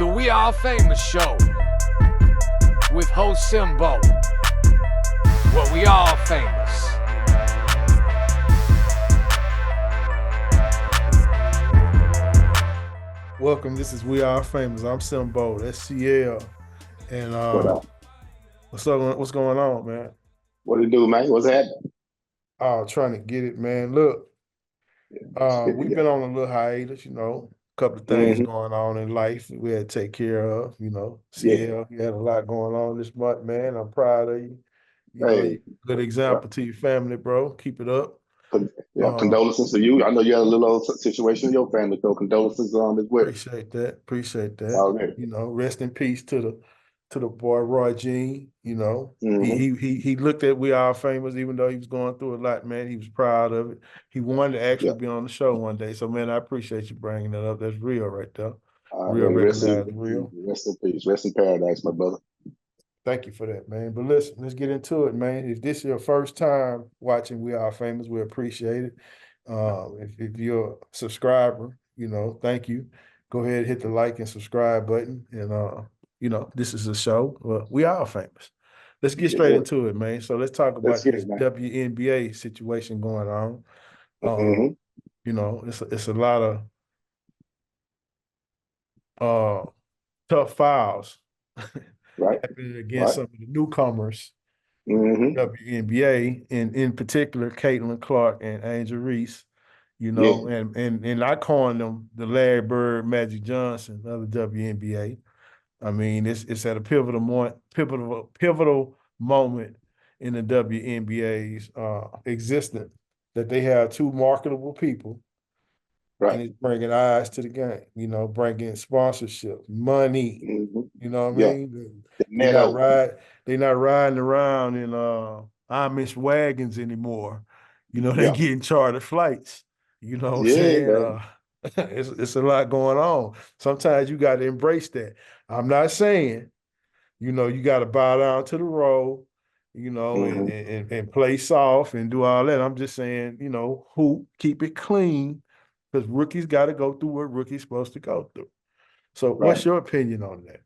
The We Are Famous Show with host Simbo. Well, we all famous. Welcome. This is We Are Famous. I'm Simbo. That's CL. And what's up? What's going on, man? What it do, man? What's happening? Oh, trying to get it, man. Look, we've been on a little hiatus, a couple of things going on in life we had to take care of, CL, you had a lot going on this month, man. I'm proud of you. You're a good example to your family, bro. Keep it up. Condolences to you. I know you had a little old situation in your family, so condolences on as well. Appreciate that. Okay. Rest in peace to the boy Roy Jean. He looked at We Are Famous, even though he was going through a lot, man. He was proud of it. He wanted to actually be on the show one day. So, man, I appreciate you bringing that up. That's real right there. Real, recognized, real. Rest in peace. Rest in paradise, my brother. Thank you for that, man. But listen, let's get into it, man. If this is your first time watching We Are Famous, we appreciate it. If you're a subscriber, thank you. Go ahead and hit the like and subscribe button. And, this is a show. We are famous. Let's get straight into it, man. So let's talk about this WNBA situation going on. It's a lot of tough fouls. Happening against some of the newcomers, WNBA, and in particular, Caitlin Clarke and Angel Reese, and I coined them the Larry Bird, Magic Johnson of the WNBA. I mean, it's at a pivotal moment in the WNBA's existence that they have two marketable people. Right. And it's bringing eyes to the game, bringing sponsorship, money, you know what I mean? They're not riding around in Amish wagons anymore. They getting chartered flights. You know what I'm saying? It's a lot going on. Sometimes you got to embrace that. I'm not saying, you got to bow down to the role, and play soft and do all that. I'm just saying, hoop, keep it clean. Because rookies got to go through what rookies supposed to go through. So what's your opinion on that?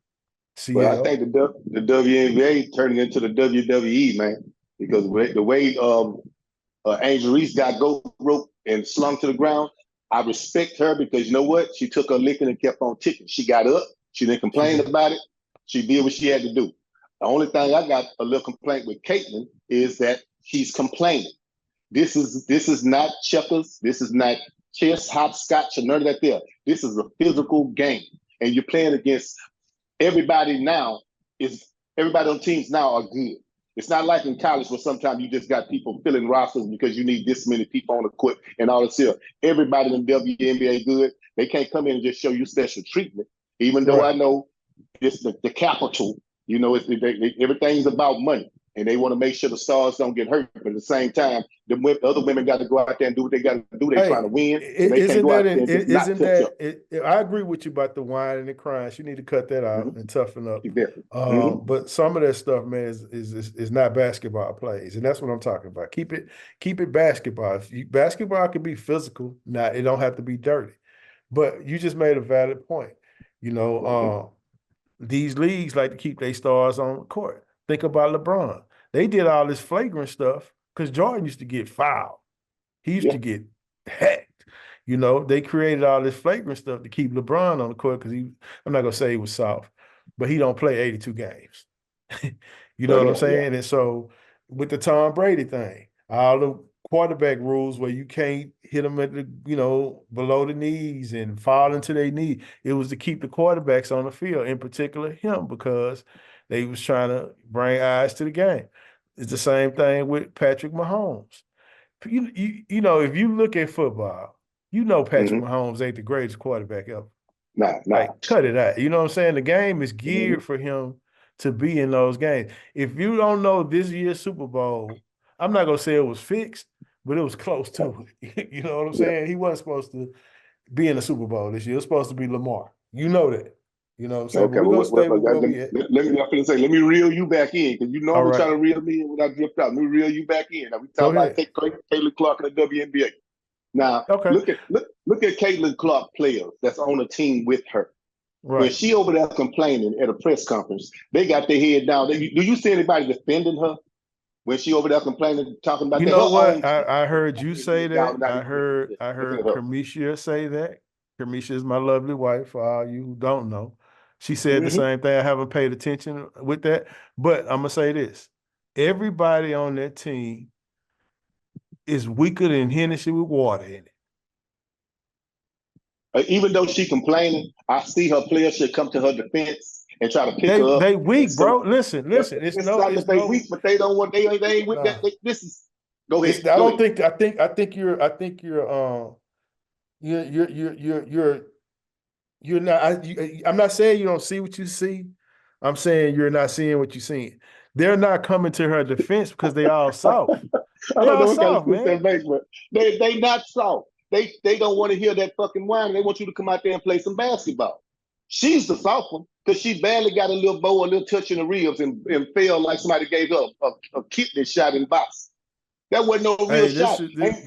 CL? Well, I think the WNBA turning into the WWE, man, because the way Angel Reese got rope and slung to the ground, I respect her because you know what? She took her licking and kept on ticking. She got up. She didn't complain about it. She did what she had to do. The only thing I got a little complaint with Caitlin is that she's complaining. This is not checkers. This is not chess, hopscotch, or none of that there. This is a physical game. And you're playing against everybody now. Everybody on teams now are good. It's not like in college where sometimes you just got people filling rosters because you need this many people on the court and all this here. Everybody in the WNBA good. They can't come in and just show you special treatment. Even though I know it's the capital, everything's about money. And they want to make sure the stars don't get hurt. But at the same time, the other women got to go out there and do what they got to do. They're trying to win. I agree with you about the whine and the crying. You need to cut that out and toughen up. But some of that stuff, man, is not basketball plays. And that's what I'm talking about. Keep it basketball. Basketball can be physical. Now, it don't have to be dirty. But you just made a valid point. These leagues like to keep their stars on the court. Think about LeBron. They did all this flagrant stuff because Jordan used to get fouled. He used to get hacked. They created all this flagrant stuff to keep LeBron on the court because I'm not going to say he was soft, but he don't play 82 games. What I'm saying? Yeah. And so with the Tom Brady thing, all the quarterback rules where you can't hit them at the, below the knees and fall into their knee, it was to keep the quarterbacks on the field, in particular him, because they was trying to bring eyes to the game. It's the same thing with Patrick Mahomes. If you look at football, Patrick Mahomes ain't the greatest quarterback ever. Nah. Like, cut it out. You know what I'm saying? The game is geared for him to be in those games. If you don't know this year's Super Bowl, I'm not going to say it was fixed, but it was close to it. You know what I'm saying? He wasn't supposed to be in the Super Bowl this year. It was supposed to be Lamar. You know that. You know what I'm saying? Okay, let me reel you back in because I'm trying to reel me in when I drift out. Let me reel you back in. Now we talking about Caitlin Clarke and the WNBA. Now look at Caitlin Clarke players that's on a team with her. When Right. she over there complaining at a press conference, they got their head down. Do you see anybody defending her when she over there complaining, talking about You that? Her know what? own I team heard got you their say head down, that. not I even heard I looking heard at her. Kamisha say that. Kamisha is my lovely wife, for all you who don't know. She said the Mm-hmm. same thing. I haven't paid attention with that. But I'm gonna say this. Everybody on that team is weaker than Hennessy with water in it. Even though she complaining, I see her players should come to her defense and try to pick They her up. they weak, bro. Listen. It's not that they weak, but they don't want. They ain't with that. Nah. This is. Go It's ahead. I Go don't ahead. think you're not I'm not saying you don't see what you see. I'm saying you're not seeing what you're seeing. They're not coming to her defense because they all soft. I They don't all know what kind of soft, sense man. that makes, but they not soft. They don't want to hear that fucking whine. They want you to come out there and play some basketball. She's the soft one because she barely got a little bow, a little touch in the ribs, and fell like somebody gave her a kidney shot in box. That wasn't no real Hey, shot.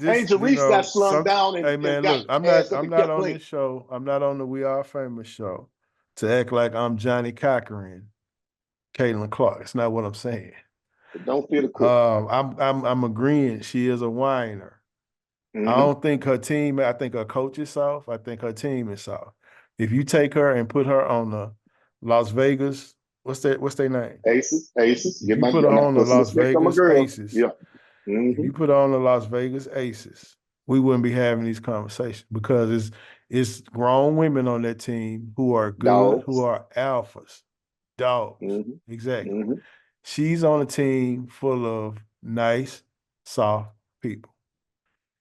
Angel Reese got slung down hey and man, got look, ass up I'm and not kept on playing. this show. I'm not on the We Are Famous show to act like I'm Johnny Cochran, Caitlin Clarke. It's not what I'm saying. But don't feel the cook. I'm agreeing. She is a whiner. I Mm-hmm. don't think her team. I think her coach is soft. I think her team is soft. If you take her and put her on the Las Vegas, what's their name? Aces. If you put her on the Put some Las respect on my Vegas girl. Aces, Yeah. if Mm-hmm. you put her on the Las Vegas Aces, we wouldn't be having these conversations because it's grown women on that team who are good, who Dogs. are alphas, dogs. Mm-hmm. Exactly. Mm-hmm. She's on a team full of nice, soft people,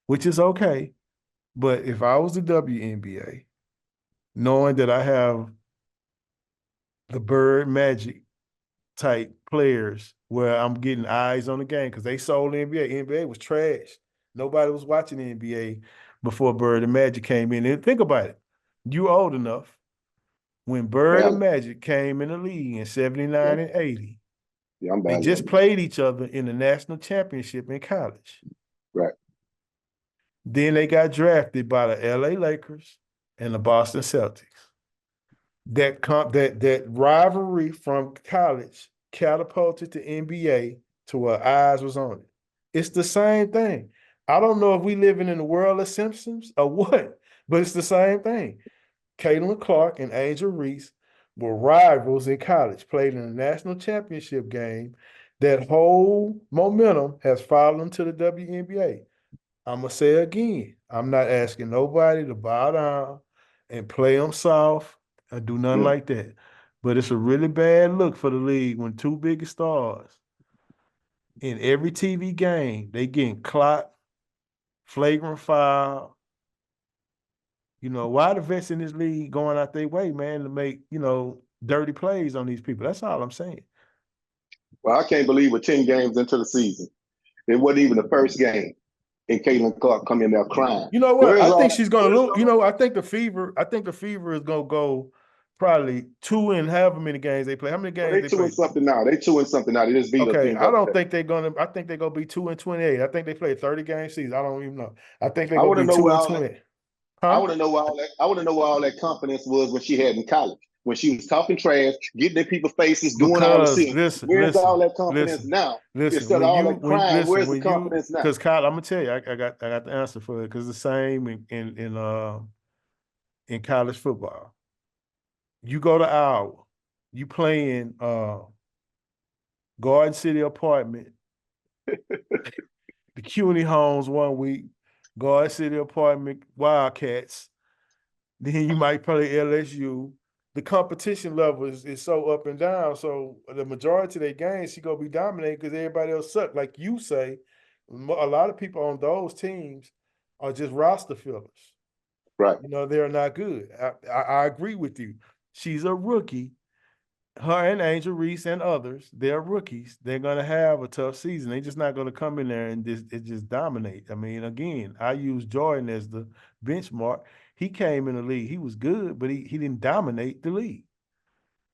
which is okay. But if I was the WNBA, knowing that I have the Bird Magic type players where I'm getting eyes on the game because they sold the NBA. NBA was trash. Nobody was watching the NBA before Bird and Magic came in. And think about it. You old enough when Bird Yeah. and Magic came in the league in 79 and 80. Yeah, I'm They bad. just played each other in the national championship in college. Right. Then they got drafted by the LA Lakers and the Boston Celtics. That rivalry from college catapulted to NBA to where eyes was on it. It's the same thing. I don't know if we living in the world of Simpsons or what, but it's the same thing. Caitlin Clarke and Angel Reese were rivals in college, played in the national championship game. That whole momentum has followed to the WNBA. I'm gonna say again, I'm not asking nobody to bow down and play them soft or do nothing Mm. like that. But it's a really bad look for the league when two biggest stars in every TV game, they getting clocked, flagrant foul. You know, why the vets in this league going out their way, man, to make, dirty plays on these people? That's all I'm saying. Well, I can't believe we're 10 games into the season. It wasn't even the first game. And Caitlin Clarke come in there crying. You know what? Where's I all think she's gonna lose. I think the fever is gonna go probably two and however many games they play. How many well, games they they two play? and something now. They two and something now. They just beat us Okay, team I up don't today. think they're gonna. I think they're gonna be 2-28. I think they play a 30-game season. I don't even know. I think they're I gonna want to be know two where and all that twenty. I Huh? want to know where all that I want to know where all that confidence was when she had in college. When she was talking trash, getting in people's faces, doing all the Because shit. Where's all that confidence now? listen. Instead of all that crying, where's the confidence now? Because Kyle, I'm gonna tell you, I got the answer for it. Because the same in college football. You go to Iowa, you playing Garden City Apartment, the CUNY Homes one week, Garden City Apartment Wildcats. Then you might play LSU. The competition level is so up and down. So the majority of their games, she gonna be dominating because everybody else suck. Like you say, a lot of people on those teams are just roster fillers. Right. They're not good. I agree with you. She's a rookie. Her and Angel Reese and others, they're rookies. They're gonna have a tough season. They're just not gonna come in there and just dominate. I mean, again, I use Jordan as the benchmark. He came in the league. He was good, but he didn't dominate the league.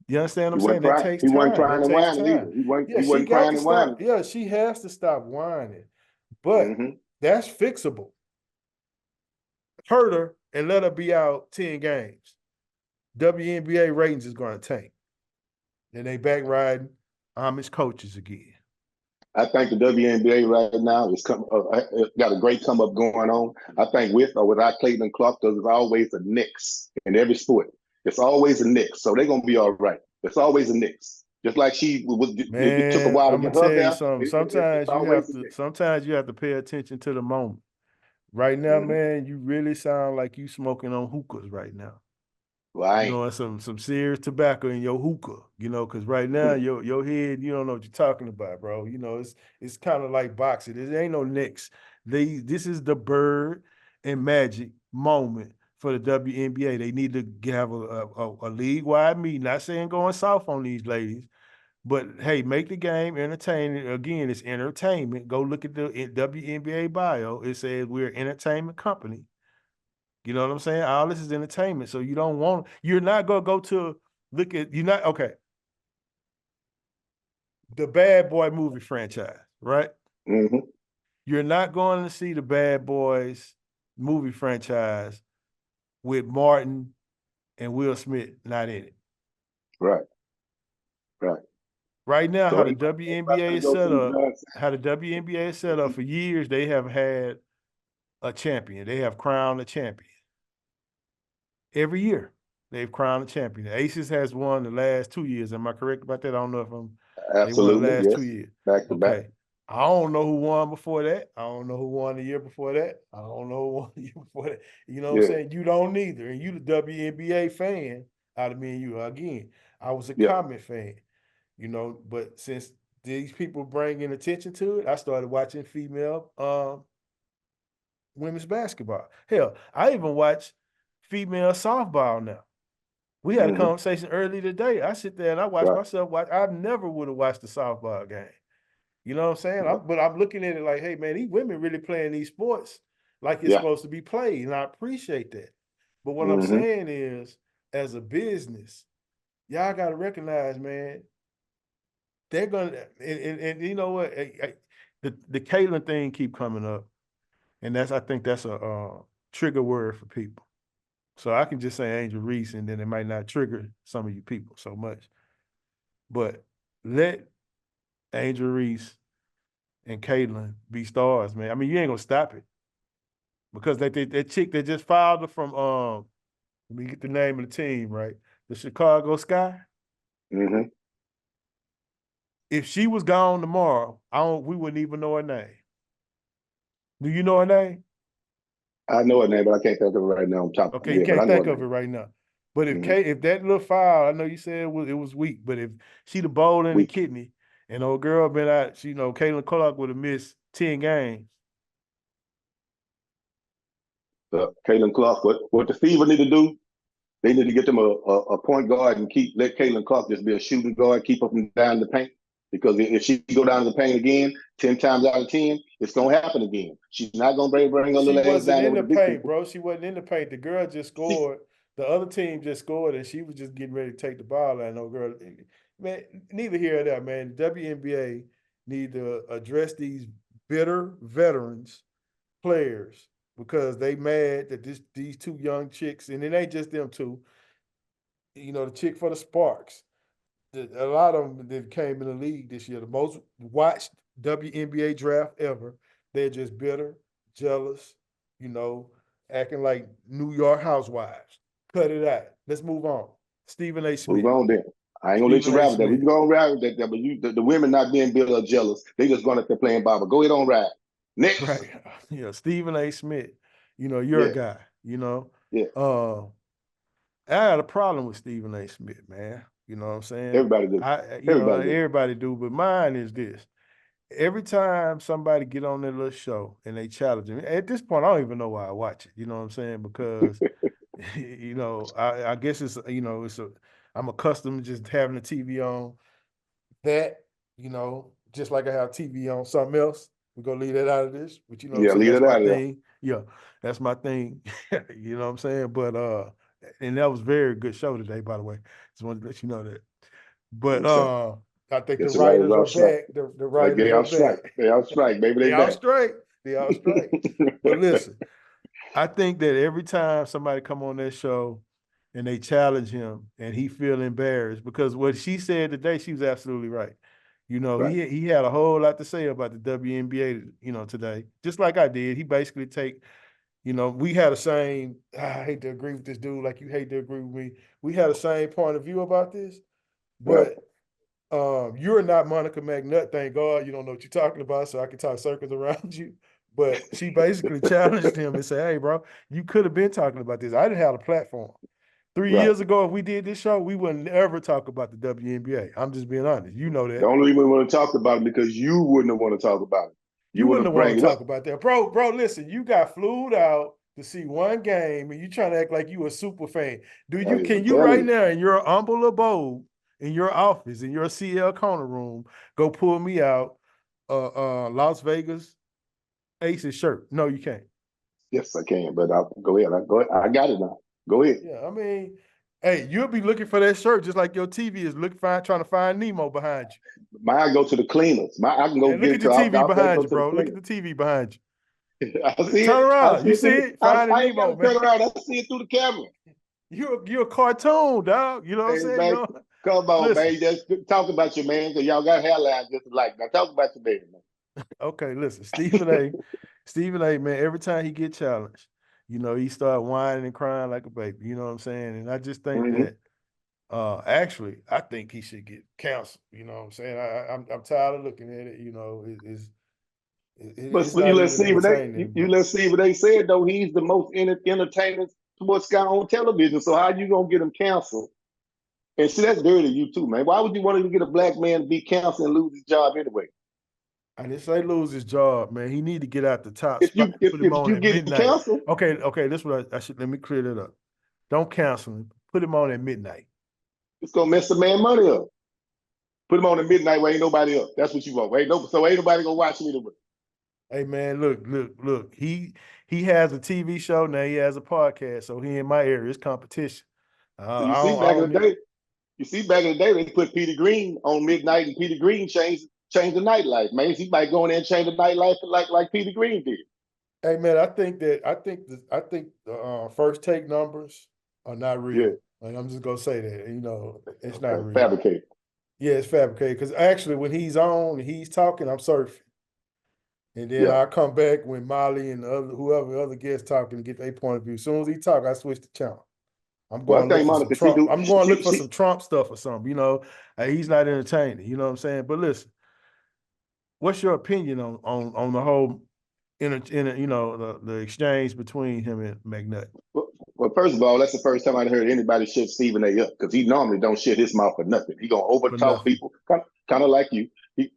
You understand what He I'm saying? wasn't That crying. takes He wasn't time. crying That and takes whining time. either. He wasn't Yeah, he she wasn't got crying to and stop. whining. Yeah, she has to stop whining. But Mm-hmm. that's fixable. Hurt her and let her be out 10 games. WNBA ratings is going to tank. And they back riding Amish coaches again. I think the WNBA right now is got a great come up going on. I think with or without Caitlin Clarke, there's always a Knicks in every sport. It's always a Knicks, so they're gonna be all right. It's always a Knicks. Just like it took a Man, while to I'm gonna get her tell you there. something. It's always a Knicks. Sometimes you have to pay attention to the moment. Right now, man, you really sound like you smoking on hookahs right now. Right. You know, some serious tobacco in your hookah, you know, because right now your head, you don't know what you're talking about, bro. You know, it's kind of like boxing. There ain't no Knicks. This is the Bird and Magic moment for the WNBA. They need to have a league-wide meeting. Not saying going soft on these ladies, but hey, make the game entertaining. Again, it's entertainment. Go look at the WNBA bio. It says we're an entertainment company. You know what I'm saying? All this is entertainment. So you're not gonna go to look at okay. The Bad Boy movie franchise, right? Mm-hmm. You're not going to see the Bad Boys movie franchise with Martin and Will Smith not in it. Right. Right. Right now, So how the WNBA is set up for years, they have had a champion. They have crowned a champion. Every year, they've crowned a champion. The Aces has won the last 2 years. Am I correct about that? I don't know if they won the Absolutely, last yes. 2 years. Back to back. Okay. I don't know who won before that. I don't know who won the year before that. I don't know who won the year before that. You know what I'm saying? You don't either. And you the WNBA fan out of me and you. Again, I was a comment fan, you know, but since these people bringing attention to it, I started watching female women's basketball. Hell, I even watch female softball now. We had a conversation earlier today. I sit there and I watch myself watch. I never would have watched the softball game. You know what I'm saying? But I'm looking at it like, hey, man, these women really playing these sports like it's supposed to be played. And I appreciate that. But what I'm saying is, as a business, y'all got to recognize, man, they're going to, and you know what? The Caitlin thing keep coming up. And I think that's a trigger word for people. So I can just say Angel Reese, and then it might not trigger some of you people so much. But let Angel Reese and Caitlin be stars, man. I mean, you ain't gonna stop it. Because that chick that just filed her from let me get the name of the team, right? The Chicago Sky. Mm-hmm. If she was gone tomorrow, we wouldn't even know her name. Do you know her name? I know her name, but I can't think of it right now. Okay, you can't think of it right now. But if that little file, I know you said it was weak, but if she'd have bowled in the kidney and old girl been out, Caitlin Clarke would have missed 10 games. Caitlin Clarke, what the Fever need to do, they need to get them a point guard and let Caitlin Clarke just be a shooting guard, keep her from down the paint. Because if she go down to the paint again, 10 times out of 10, it's gonna happen again. She's not gonna bring her little ass down. She wasn't in the paint, bro. She wasn't in the paint. The girl just scored. The other team just scored, and she was just getting ready to take the ball. And no girl, man, neither here nor there, man. The WNBA need to address these bitter veterans players because they mad that these two young chicks, and it ain't just them two. The chick for the Sparks. A lot of them that came in the league this year, the most watched WNBA draft ever. They're just bitter, jealous, acting like New York housewives. Cut it out. Let's move on. Stephen A. Smith. Move on then. I ain't gonna let you ride with that. We can go on ride with that, but the women not being bitter or jealous. They just going up there playing Bible. Go ahead on ride. Next. Right. Yeah, Stephen A. Smith. You're a guy, Yeah. I had a problem with Stephen A. Smith, man. You know what I'm saying? Everybody do. Everybody do, but mine is this. Every time somebody get on their little show and they challenge me, at this point, I don't even know why I watch it. You know what I'm saying? Because, I guess I'm accustomed to just having the TV on that, just like I have TV on something else. We're going to leave that out of this, but leave it out of there. Yeah, that's my thing. You know what I'm saying? But, and that was a very good show today, by the way. Just wanted to let you know that. But I think the writers are back. The writers are back. They out strike, baby. They out strike. They out strike. But listen, I think that every time somebody come on that show and they challenge him, and he feel embarrassed because what she said today, she was absolutely right. You know, Right. he had a whole lot to say about the WNBA, you know, today, just like I did. He basically you know, we had the same. I hate to agree with this dude, like you hate to agree with me. We had the same point of view about this, Right. but you're not Monica McNutt. Thank God you don't know what you're talking about, so I can talk circles around you. But she basically challenged him and said, "Hey, bro, you could have been talking about this. I didn't have a platform. 3 years ago, if we did this show, we wouldn't ever talk about the WNBA. I'm just being honest. You know The that. only reason we want to talk about it because you wouldn't want to talk about it. You You want wouldn't to have want bring to it up. talk about that. Bro, listen, you got flued out to see one game and you trying to act like you a super fan. Can I'm you telling right you. now in your humble abode, in your office, in your CL corner room, go pull me out Las Vegas Aces shirt? No, you can't. Yes, I can, but I'll go ahead. I got it now. Go ahead. Yeah, I mean, hey, you'll be looking for that shirt just like your TV is trying to find Nemo behind you. Mine go to the cleaners. I can go And look get at it the to TV I'll go behind you, to the bro. Look at cleaners. the TV behind you. I see Turn it. I around. see You it see through it? Finding I ain't Nemo, gotta man. turn around. I see it through the camera. You're a cartoon, dog. You know what I'm Hey saying? man, You know, come on, listen. man. Just talk about your man, because y'all got hairlines just alike. Now talk about your man, man. Okay, listen. Stephen A, man, every time he get challenged, you know, he start whining and crying like a baby. You know what I'm saying? And I just think Mm-hmm. that actually, I think he should get counseled. You know what I'm saying? I'm tired of looking at it. You know, But it's you not let's even see what entertaining you anymore. let's see what they said though. He's the most entertaining sports guy on television. So how you gonna get him canceled? And see, that's dirty to you too, man. Why would you want to get a black man to be canceled and lose his job anyway? I didn't say lose his job, man. He need to get out the top spot. Put him If on you at get midnight. canceled, Okay. That's what I should. Let me clear that up. Don't cancel him. Put him on at midnight. it's gonna mess the man money up. Put him on at midnight where ain't nobody up. That's what you want. So ain't nobody gonna watch him either way. Hey man, look. He has a TV show now. He has a podcast. So he in my area. It's competition. So you see I back don't in the need. day, they put Peter Green on midnight, and Peter Green changed the nightlife. Man, he might go in there and change the nightlife like Peter Green did. Hey man, I think the first take numbers are not Yeah. real. And I'm just gonna say that. You know, it's not Okay. real. Fabricate. Yeah, it's fabricated. Because actually, when he's on, he's talking. I'm surfing. And then Yeah. I come back when Molly and whoever other guests talking to get their point of view. As soon as he talk, I switch the channel. I'm Well, I going to look think for some Monica, she Trump. do. I'm going to look for She some Trump stuff or something. You know, he's not entertaining. You know what I'm saying? But listen, what's your opinion on the whole, you know, the exchange between him and McNutt? well, first of all, that's the first time I heard anybody shut Stephen A. up, because he normally don't shut his mouth for nothing. He gonna For overtalk nothing. people, kind of like you. He,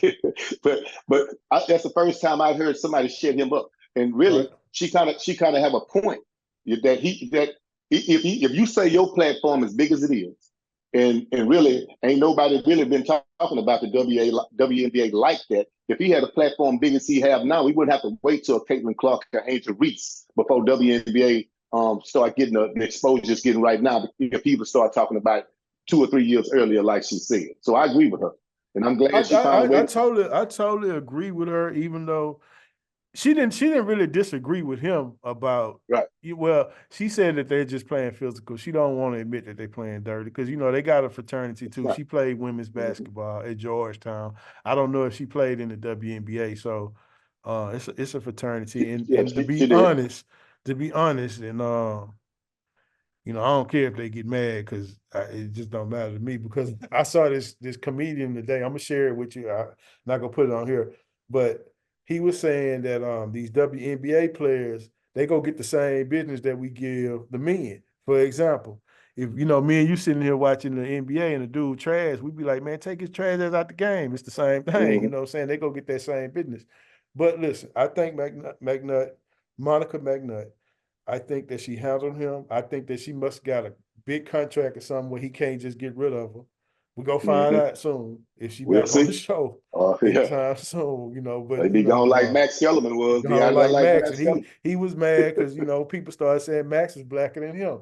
that's the first time I've heard somebody shut him up. And Right. really, she kind of have a point that if you say your platform as big as it is, and really ain't nobody really been talking about the WNBA like that. If he had a platform big as he have now, we wouldn't have to wait till Caitlin Clarke or Angel Reese before WNBA start getting the exposure it's getting right now. If people start talking about 2 or 3 years earlier, like she said. So I agree with her, and I'm glad she found a way. I totally agree with her, even though she didn't really disagree with him about. Right. Well, she said that they're just playing physical. She don't want to admit that they're playing dirty because, you know, they got a fraternity too. Right. She played women's basketball at Georgetown. I don't know if she played in the WNBA. So it's a fraternity. Yeah, And she did. to be honest, and you know, I don't care if they get mad because it just don't matter to me, because I saw this comedian today. I'm gonna share it with you. I'm not gonna put it on here, but he was saying that these WNBA players, they go get the same business that we give the men. For example, if you know me and you sitting here watching the NBA and the dude trash, we'd be like, man, take his trash ass out the game. It's the same thing. You Mm-hmm. know what I'm saying? They go get that same business. But listen, I think Monica McNutt, I think that she handled him. I think that she must got a big contract or something where he can't just get rid of her. We're gonna find Mm-hmm. out soon if she We'll back on see. the show Yeah, anytime soon, you know. they But be gone like Max Kellerman was. Be gone out of there like like Max, and Max Kellerman. he was mad because, you know, people started saying Max is blacker than him.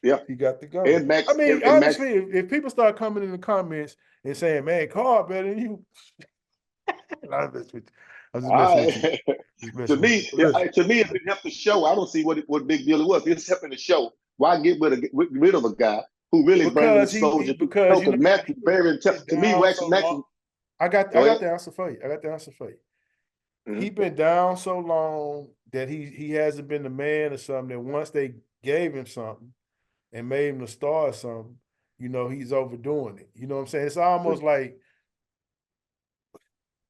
Yeah, He got to go. and I Max mean, and Max. honestly, if people start coming in the comments and saying, "Man, Carl better than you," I'm just messing with you. I'm just messing with you. I, Just messing with you. But listen, to me, if it helped the show, I don't see what big deal it was. It's helping the show Why get rid of a guy who really brings Because exposure to because you know Matthew very to me, down actually so long. Matthew. I got Go ahead. the answer for you. I got the answer for you. Mhm. He been down so long that he hasn't been the man or something. That once they gave him something and made him the star or something, you know, he's overdoing it. You know what I'm saying? It's almost like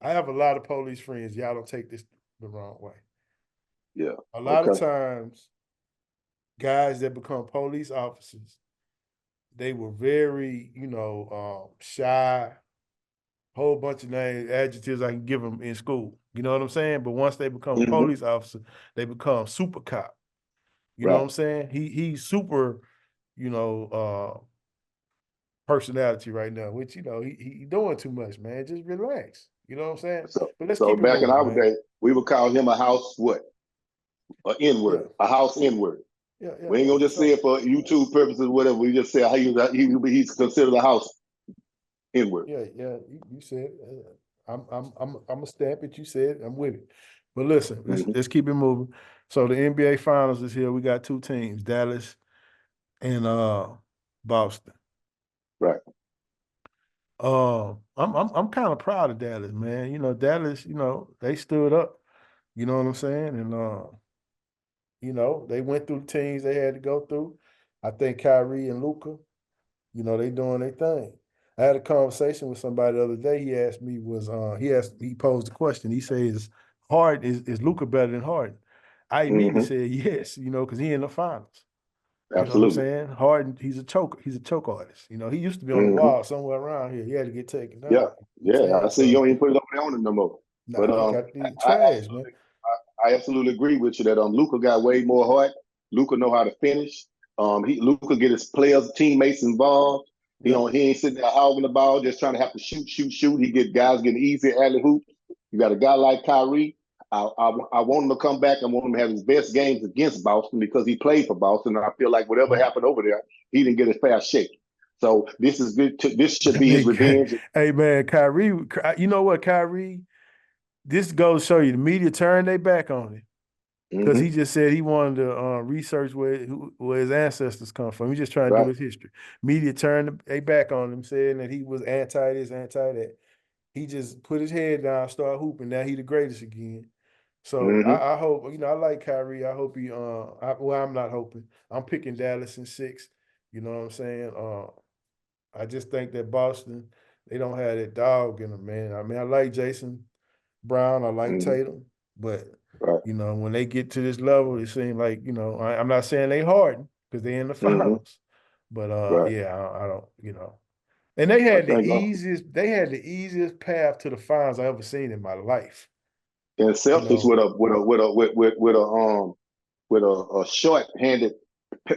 I have a lot of police friends. Y'all don't take this the wrong way. Yeah. A lot of Okay. times, guys that become police officers, they were very, shy, whole bunch of names, adjectives I can give them in school. You know what I'm saying? But once they become a Mhm. police officer, they become super cop. You know what I'm Right. saying? He's super, personality right now, which he doing too much, man. Just relax. You know what I'm saying? But let's So keep it back in moving, our man. day, we would call him a house what? An N Yeah, word, a house N word. We ain't yeah, gonna for just say sure. it for YouTube purposes, whatever. We just say he's considered a house N word. Yeah, you said I'm a stamp it. You said I'm with it. But listen, let's keep it moving. So the NBA Finals is here. We got two teams, Dallas and Boston. Right. I'm kind of proud of Dallas, man. You know, Dallas, they stood up. You know what I'm saying? And they went through the teams they had to go through. I think Kyrie and Luka, they doing their thing. I had a conversation with somebody the other day. He asked me, he posed a question. He says, is Luka better than Harden? I immediately said yes, because he in the finals. You know what I'm Absolutely. saying? Harden, he's a choker. He's a choke artist. He used to be on the wall somewhere around here. He had to get taken down. You know what I'm Yeah. I saying? see you So, don't even put it over there on him no more. But nah, he got the I trash, man. absolutely I absolutely agree with you that Luka got way more heart. Luka know how to finish. Luka get his players, teammates involved. Yep. He ain't sitting there hogging the ball, just trying to have to shoot. He get guys getting easy alley hoops. You got a guy like Kyrie. I want him to come back. I want him to have his best games against Boston because he played for Boston, and I feel like whatever happened over there, he didn't get a fair shake. So this is good. This should be his revenge. Hey man, Kyrie, you know what, Kyrie? This goes to show you the media turned their back on him because he just said he wanted to research where his ancestors come from. He just trying to do Right. his history. Media turned their back on him, saying that he was anti this, anti that. He just put his head down, started hooping. Now he the greatest again. So I hope, I like Kyrie. I hope he I'm not hoping. I'm picking Dallas in 6. You know what I'm saying? I just think that Boston, they don't have that dog in them, man. I mean, I like Jason Brown, I like Tatum, but Right. when they get to this level, it seems like, I'm not saying they harden because they in the finals. But Right. I don't, And they had the easiest path to the finals I ever seen in my life. And Celtics with a short-handed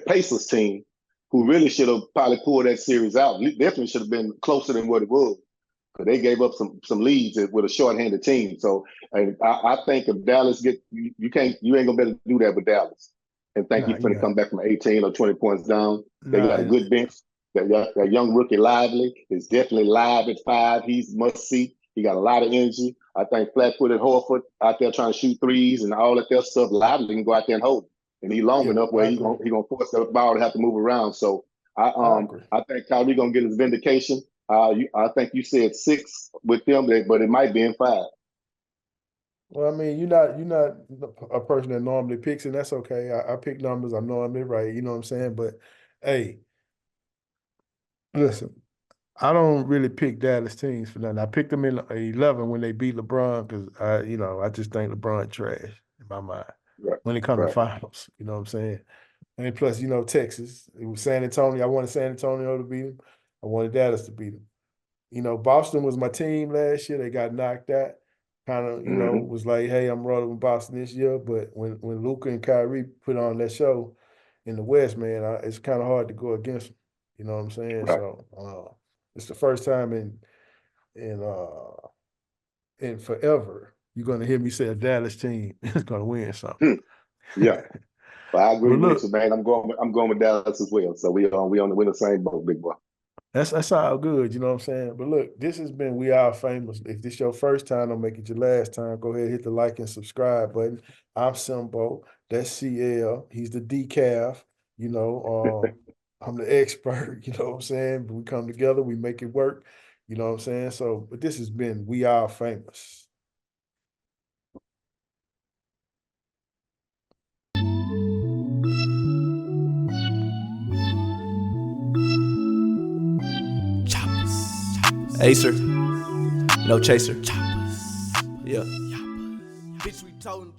Pacers team who really should have probably pulled that series out. Definitely should have been closer than what it was because they gave up some leads with a short-handed team. So I think if Dallas you ain't gonna be able to do that with Dallas and think you're going to come back from 18 or 20 points down. They got a good bench. That young rookie Lively is definitely live at 5. He's must see. He got a lot of energy. I think flat-footed Horford out there trying to shoot threes and all that stuff. Lively can go out there and hold. And he's long enough where he's gonna force the ball to have to move around. So I think Kyrie gonna get his vindication. I think you said 6 with them, but it might be in 5. Well, I mean, you're not a person that normally picks, and that's okay. I pick numbers. I'm normally right. You know what I'm saying? But hey, listen, I don't really pick Dallas teams for nothing. I picked them in 11 when they beat LeBron because I just think LeBron trash in my mind when it comes to finals. You know what I'm saying? And plus, Texas. It was San Antonio. I wanted San Antonio to beat them. I wanted Dallas to beat them. Boston was my team last year. They got knocked out. Kind of, was like, hey, I'm rolling with Boston this year. But when Luka and Kyrie put on that show in the West, man, it's kind of hard to go against them. You know what I'm saying? Right. So it's the first time in forever you're going to hear me say a Dallas team is going to win something. Yeah. But I agree with look, you, man. I'm going with Dallas as well. So we're the same boat, big boy. That's all good, you know what I'm saying? But look, this has been We Are Famous. If this your first time, don't make it your last time. Go ahead, hit the like and subscribe button. I'm Simbo. That's CL. He's the decaf. You know, I'm the expert, you know what I'm saying? But we come together, we make it work, you know what I'm saying? So, but this has been We Are Famous. Acer, no chaser. Yeah. Bitch, we told him